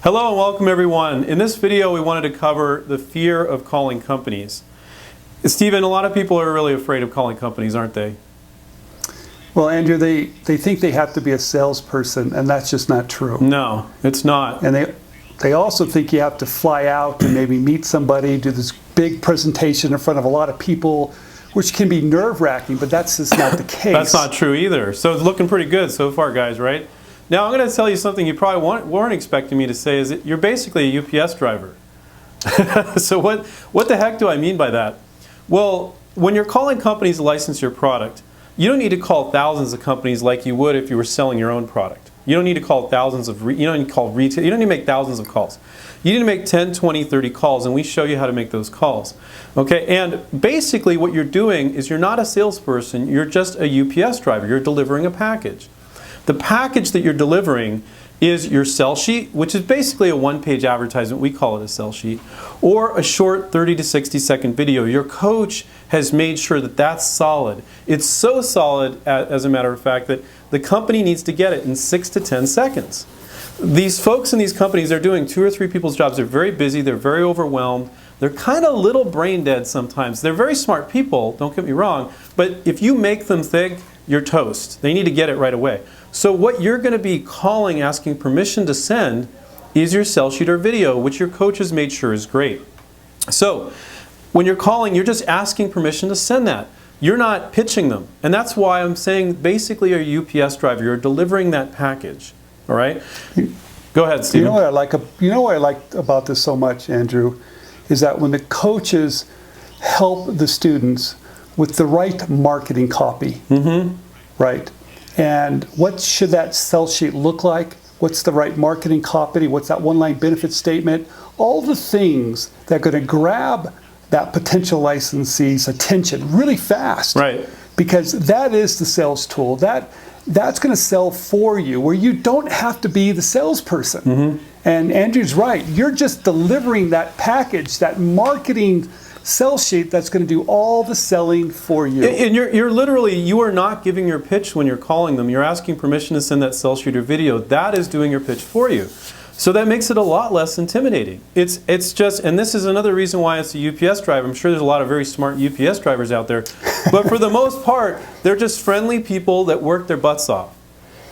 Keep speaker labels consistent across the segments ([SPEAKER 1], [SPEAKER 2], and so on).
[SPEAKER 1] Hello and welcome everyone. In this video we wanted to cover the fear of calling companies. Stephen, a lot of people are really afraid of calling companies, aren't they?
[SPEAKER 2] Well, Andrew, they think they have to be a salesperson, and that's just not true.
[SPEAKER 1] No, it's not.
[SPEAKER 2] And they also think you have to fly out and maybe meet somebody, do this big presentation in front of a lot of people, which can be nerve-wracking, but that's just not the case.
[SPEAKER 1] That's not true either. So it's looking pretty good so far, guys, right? Now I'm going to tell you something you probably weren't expecting me to say, is that you're basically a UPS driver. So what the heck do I mean by that? Well, when you're calling companies to license your product, you don't need to call thousands of companies like you would if you were selling your own product. You don't need to call thousands of, you don't need to call retail, you don't need to make thousands of calls. You need to make 10, 20, 30 calls, and we show you how to make those calls. Okay, and basically what you're doing is you're not a salesperson, you're just a UPS driver. You're delivering a package. The package that you're delivering is your sell sheet, which is basically a one-page advertisement. We call it a sell sheet, or a short 30 to 60-second video. Your coach has made sure that that's solid. It's so solid, as a matter of fact, that the company needs to get it in 6 to 10 seconds. These folks in these companies, they're doing 2 or 3 people's jobs. They're very busy. They're very overwhelmed. They're kind of little brain dead sometimes. They're very smart people, don't get me wrong, but if you make them think, you're toast. They need to get it right away. So what you're going to be calling, asking permission to send, is your sell sheet or video, which your coach has made sure is great. So when you're calling, you're just asking permission to send that. You're not pitching them. And that's why I'm saying basically you're a UPS driver. You're delivering that package. All right? Go ahead, Stephen.
[SPEAKER 2] You know what I like about this so much, Andrew, is that when the coaches help the students with the right marketing copy, right? And what should that sell sheet look like? What's the right marketing copy? What's that one-line benefit statement? All the things that are going to grab that potential licensee's attention really fast.
[SPEAKER 1] Right.
[SPEAKER 2] Because that is the sales tool. That's going to sell for you, where you don't have to be the salesperson. And Andrew's right. You're just delivering that package, that marketing sell sheet that's going to do all the selling for you.
[SPEAKER 1] And you're literally, you are not giving your pitch when you're calling them. You're asking permission to send that sell sheet or video. That is doing your pitch for you. So that makes it a lot less intimidating. It's just, and this is another reason why it's a UPS driver. I'm sure there's a lot of very smart UPS drivers out there. But for the most part, they're just friendly people that work their butts off.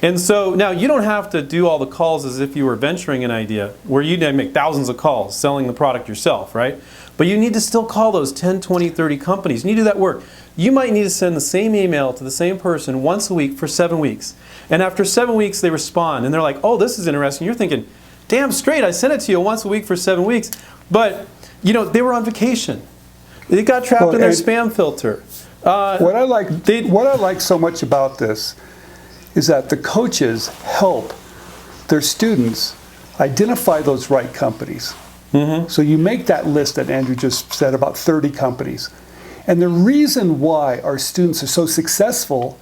[SPEAKER 1] And so now you don't have to do all the calls as if you were venturing an idea where you make thousands of calls selling the product yourself, right? But you need to still call those 10, 20, 30 companies. You need to do that work. You might need to send the same email to the same person once a week for 7 weeks. And after 7 weeks, they respond and they're like, oh, this is interesting. You're thinking, damn straight, I sent it to you once a week for 7 weeks. But, you know, they were on vacation. They got trapped in their spam filter.
[SPEAKER 2] What I like so much about this is that the coaches help their students identify those right companies. So you make that list that Andrew just said, about 30 companies. And the reason why our students are so successful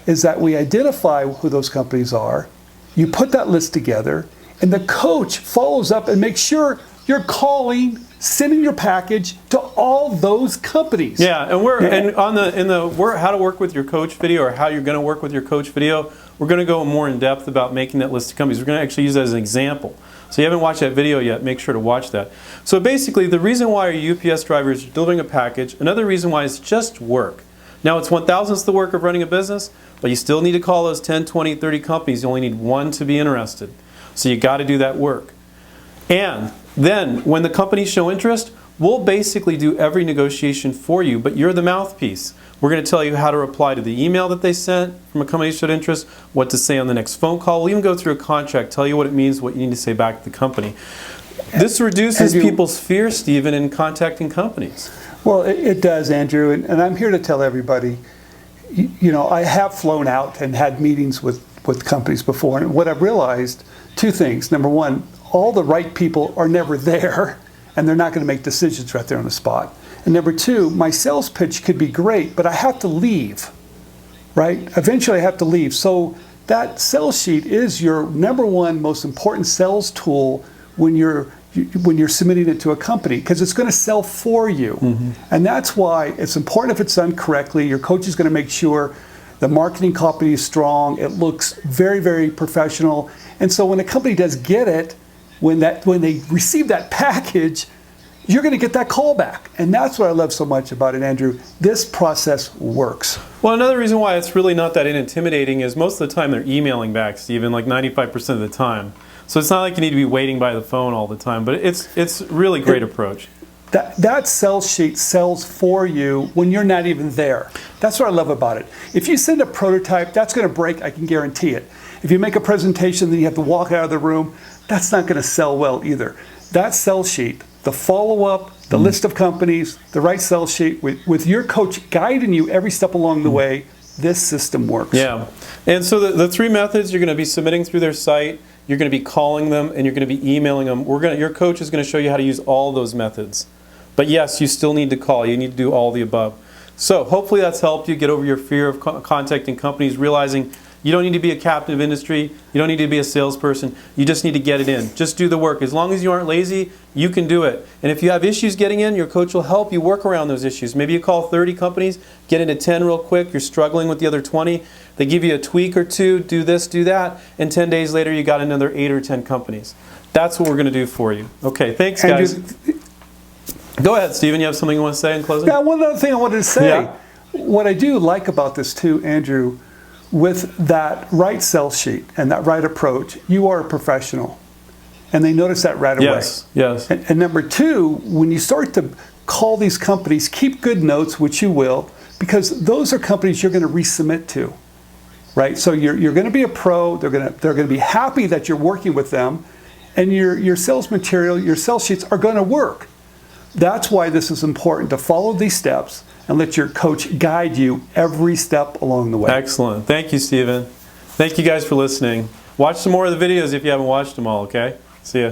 [SPEAKER 2] is that we identify who those companies are, you put that list together, and the coach follows up and makes sure you're calling, sending your package to all those companies.
[SPEAKER 1] Yeah, and in the how to work with your coach video, or how you're going to work with your coach video, we're going to go more in depth about making that list of companies. We're going to actually use that as an example. So you haven't watched that video yet, make sure to watch that. So basically, the reason why your UPS driver is delivering a package, another reason why is just work. Now it's 1,000th the work of running a business, but you still need to call those 10, 20, 30 companies. You only need one to be interested. So you got to do that work. And then when the companies show interest, we'll basically do every negotiation for you, but you're the mouthpiece. We're going to tell you how to reply to the email that they sent from a company that showed interest, what to say on the next phone call. We'll even go through a contract, tell you what it means, what you need to say back to the company. This reduces people's fear, Stephen, in contacting companies.
[SPEAKER 2] Well, it does, Andrew, and I'm here to tell everybody, you know, I have flown out and had meetings with companies before, and what I've realized, 2 things. Number one, all the right people are never there, and they're not going to make decisions right there on the spot. And number 2, my sales pitch could be great, but I have to leave, right? Eventually I have to leave. So that sales sheet is your number 1 most important sales tool when you're submitting it to a company, because it's going to sell for you. And that's why it's important, if it's done correctly. Your coach is going to make sure the marketing copy is strong, it looks very, very professional. And so when a company does get it, when they receive that package, you're going to get that call back. And that's what I love so much about it, Andrew. This process works.
[SPEAKER 1] Well, another reason why it's really not that intimidating is most of the time they're emailing back, Stephen, like 95% of the time. So it's not like you need to be waiting by the phone all the time, but it's really great approach.
[SPEAKER 2] That sell sheet sells for you when you're not even there. That's what I love about it. If you send a prototype, that's going to break, I can guarantee it. If you make a presentation, then you have to walk out of the room, that's not going to sell well either. That sell sheet, the follow-up, the list of companies, the right sell sheet, with your coach guiding you every step along the way, this system works.
[SPEAKER 1] Yeah. And so the three methods, you're going to be submitting through their site, you're going to be calling them, and you're going to be emailing them. Your coach is going to show you how to use all those methods. But yes, you still need to call. You need to do all the above. So hopefully that's helped you get over your fear of contacting companies, realizing you don't need to be a captain of industry. You don't need to be a salesperson. You just need to get it in. Just do the work. As long as you aren't lazy, you can do it. And if you have issues getting in, your coach will help you work around those issues. Maybe you call 30 companies, get into 10 real quick. You're struggling with the other 20. They give you a tweak or two, do this, do that, and 10 days later you got another 8 or 10 companies. That's what we're going to do for you. Okay, thanks guys. Go ahead, Stephen. You have something you want to say in closing?
[SPEAKER 2] Yeah, one other thing I wanted to say.
[SPEAKER 1] Yeah.
[SPEAKER 2] What I do like about this too, Andrew, with that right sell sheet and that right approach, you are a professional. And they notice that right away.
[SPEAKER 1] Yes, yes.
[SPEAKER 2] And number two, when you start to call these companies, keep good notes, which you will, because those are companies you're going to resubmit to, right? So you're going to be a pro. They're going to be happy that you're working with them, and your sales material, your sell sheets are going to work. That's why this is important, to follow these steps and let your coach guide you every step along the way.
[SPEAKER 1] Excellent. Thank you, Stephen. Thank you guys for listening. Watch some more of the videos if you haven't watched them all, okay? See ya.